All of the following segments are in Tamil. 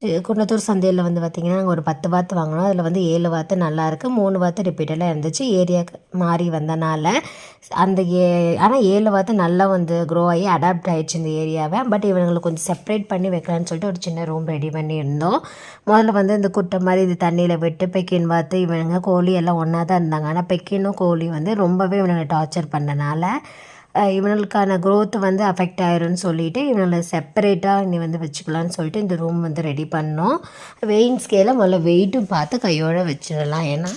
குன்னத்தூர் சந்தையில் வந்து பார்த்திங்கன்னா நாங்கள் ஒரு 10 வாத்து வாங்கினோம். அதில் வந்து 7 வாத்து நல்லாயிருக்கு, 3 வாத்து ரிப்பீட்டடாக இருந்துச்சு. ஏரியாவுக்கு மாறி வந்தனால அந்த ஆனால் 7 வாத்து நல்லா வந்து க்ரோ ஆகி அடாப்ட் ஆகிடுச்சு இந்த ஏரியாவை. பட் இவங்களுக்கு கொஞ்சம் செப்பரேட் பண்ணி வைக்கலான்னு சொல்லிட்டு ஒரு சின்ன ரூம் ரெடி பண்ணியிருந்தோம். முதல்ல வந்து இந்த குட்டை மாதிரி இது தண்ணியில் விட்டு பெக்கின் வாத்து இவனுங்க கோழி எல்லாம் ஒன்றா தான் இருந்தாங்க. ஆனால் பெக்கினும் கோழி வந்து ரொம்பவே இவனுங்க டார்ச்சர் பண்ணனால இவனுக்கான க்ரோத் வந்து அஃபெக்ட் ஆயிரும்னு சொல்லிவிட்டு இவனை செப்பரேட்டாக நீ வந்து வச்சுக்கலான்னு சொல்லிட்டு இந்த ரூம் வந்து ரெடி பண்ணோம். வெயிங் ஸ்கேலை முதல்ல வெயிட்டும் பார்த்து கையோடு வச்சிடலாம், ஏன்னா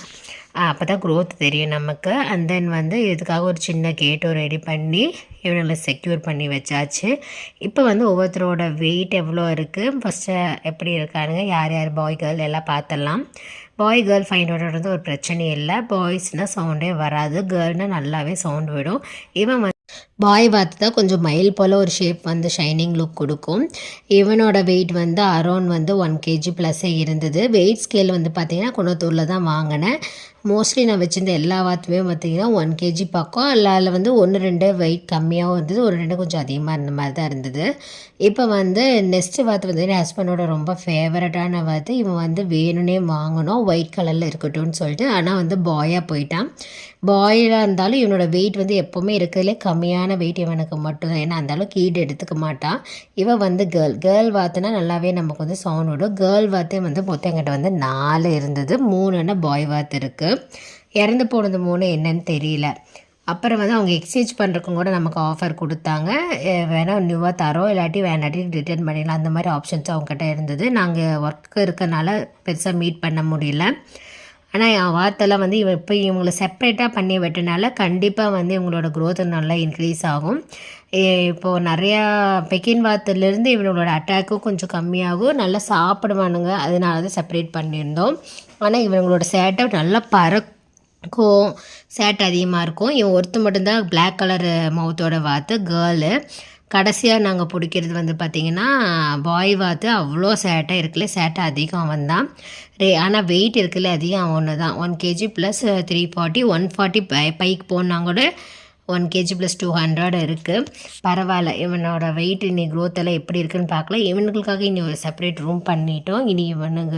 அப்போ தான் க்ரோத் தெரியும் நமக்கு. அண்ட் தென் வந்து இதுக்காக ஒரு சின்ன கேட்டும் ரெடி பண்ணி இவனை செக்யூர் பண்ணி வச்சாச்சு. இப்போ வந்து ஒவ்வொருத்தரோட வெயிட் எவ்வளோ இருக்குது, ஃபஸ்ட்டு எப்படி இருக்கானுங்க, யார் யார் பாய் கேர்ள் எல்லாம் பார்த்துடலாம். பாய் கேர்ள் ஃபைண்ட் அவுட் வந்து ஒரு பிரச்சனையும் இல்லை. பாய்ஸ்னால் சவுண்டே வராது, கேர்ள்னால் நல்லாவே சவுண்ட் விடும். இவன் பாய் வாத்து தான் கொஞ்சம் மயில் போல் ஒரு ஷேப் வந்து ஷைனிங் லுக் கொடுக்கும். இவனோட வெயிட் வந்து அரௌண்ட் வந்து 1 kg ப்ளஸ்ஸே இருந்தது. வெயிட் ஸ்கேல் வந்து பார்த்திங்கன்னா குன்னத்தூரில் தான் வாங்கினேன். மோஸ்ட்லி நான் வச்சுருந்த எல்லா வாத்துமே பார்த்திங்கன்னா 1 kg பக்கம். அதில் வந்து 1-2 வெயிட் கம்மியாகவும் இருந்தது, 1-2 கொஞ்சம் அதிகமாக இருந்த மாதிரி தான் இருந்தது. இப்போ வந்து நெக்ஸ்ட்டு வாத்து வந்து என் ஹஸ்பண்டோட ரொம்ப ஃபேவரட்டான வாத்து. இவன் வந்து வேணும்னே வாங்கணும், ஒயிட் கலரில் இருக்கட்டும்னு சொல்லிட்டு. ஆனால் வந்து பாயாக போயிட்டான். பாயாக இருந்தாலும் இவனோட வெயிட் வந்து எப்போவுமே இருக்கிறதுலே கம்மியான வெயிட் இவனுக்கு மட்டும்தான், ஏன்னா அந்தளவுக்கு ஈடு எடுத்துக்க மாட்டான். இவன் வந்து கேர்ள் வாத்துனா நல்லாவே நமக்கு வந்து சவுண்ட் விடும். கேர்ள் வாத்தே வந்து மொத்தம் எங்கிட்ட வந்து 4 இருந்தது, 3 பாய் வாத்து இருக்குது. இறந்து போனது 3 என்னன்னு தெரியல. அப்புறம் வந்து அவங்க எக்ஸ்சேஞ்ச் பண்ணுறக்கும் கூட நமக்கு ஆஃபர் கொடுத்தாங்க, வேணால் நியூவாக தரோம், இல்லாட்டி வேணாட்டி ரிட்டர்ன் பண்ணிடலாம், அந்த மாதிரி ஆப்ஷன்ஸ் அவங்ககிட்ட இருந்தது. நாங்கள் ஒர்க்கு இருக்கனால பெருசாக மீட் பண்ண முடியல. ஆனால் என் வார்த்தைலாம் வந்து இப்போ இவங்களை செப்பரேட்டாக பண்ணி விட்டனால கண்டிப்பாக வந்து இவங்களோட க்ரோத் நல்லா இன்க்ரீஸ் ஆகும். இப்போது நிறையா பெக்கின் வாத்துலேருந்து இவங்களோட அட்டாக்கும் கொஞ்சம் கம்மியாகும், நல்லா சாப்பிடுவானுங்க, அதனால தான் செப்பரேட் பண்ணியிருந்தோம். ஆனால் இவங்களோட சேட்டை நல்லா பறக்கும், சேட்டை அதிகமாக இருக்கும். இவன் ஒருத்தர் மட்டும்தான் பிளாக் கலர் மவுத்தோட வாத்து கேர்ளு. கடைசியாக நாங்கள் பிடிக்கிறது வந்து பார்த்திங்கன்னா பாய் வாத்து. அவ்வளோ சேட்டை இருக்குல்ல, சேட்டை அதிகம் அவன் தான். ஆனால் வெயிட் இருக்குல்ல அதிகம் அவன் ஒன்று தான். 1 kg ப்ளஸ் 340, 140 பைக்கு போனால் கூட 1 kg ப்ளஸ் 200 இருக்குது. பரவாயில்ல, இவனோட வெயிட் இனி க்ரோத் எல்லாம் எப்படி இருக்குன்னு பார்க்கலாம். இவனுங்களுக்காக இனி ஒரு செப்பரேட் ரூம் பண்ணிட்டோம். இனி இவனுங்க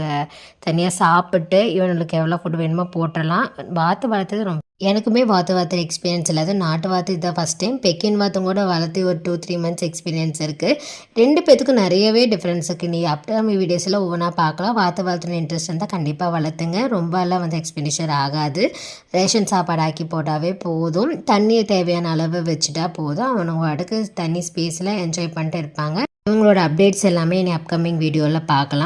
தனியாக சாப்பிட்டு இவனுங்களுக்கு எவ்வளோ ஃபுட் வேணுமோ போட்டலாம். வாத்து வளர்த்தது ரொம்ப எனக்குமே வாத்து எக்ஸ்பீரியன்ஸ் இல்லை. அது நாட்டு வாத்து இதுதான் ஃபஸ்ட் டைம். பெக்கின் வாத்தும் கூட வளர்த்து ஒரு 2-3 months எக்ஸ்பீரியன்ஸ் இருக்குது. 2 பேத்துக்கும் நிறையவே டிஃப்ரென்ஸ் இருக்குது. நீ அப்கமிங் வீடியோஸில் ஒவ்வொன்றா பார்க்கலாம். வாத்து வளர்த்துன இன்ட்ரெஸ்ட் இருந்தால் கண்டிப்பாக வளர்த்துங்க. ரொம்பலாம் வந்து எக்ஸ்பெண்டிச்சர் ஆகாது. ரேஷன் சாப்பாடு ஆக்கி போட்டாவே போதும், தண்ணியை தேவையான அளவு வச்சுட்டா போதும். அவனுங்க அடுக்கு தண்ணி ஸ்பேஸில் என்ஜாய் பண்ணிட்டு இருப்பாங்க. இவங்களோட அப்டேட்ஸ் எல்லாமே நீ அப்கமிங் வீடியோவில் பார்க்கலாம்.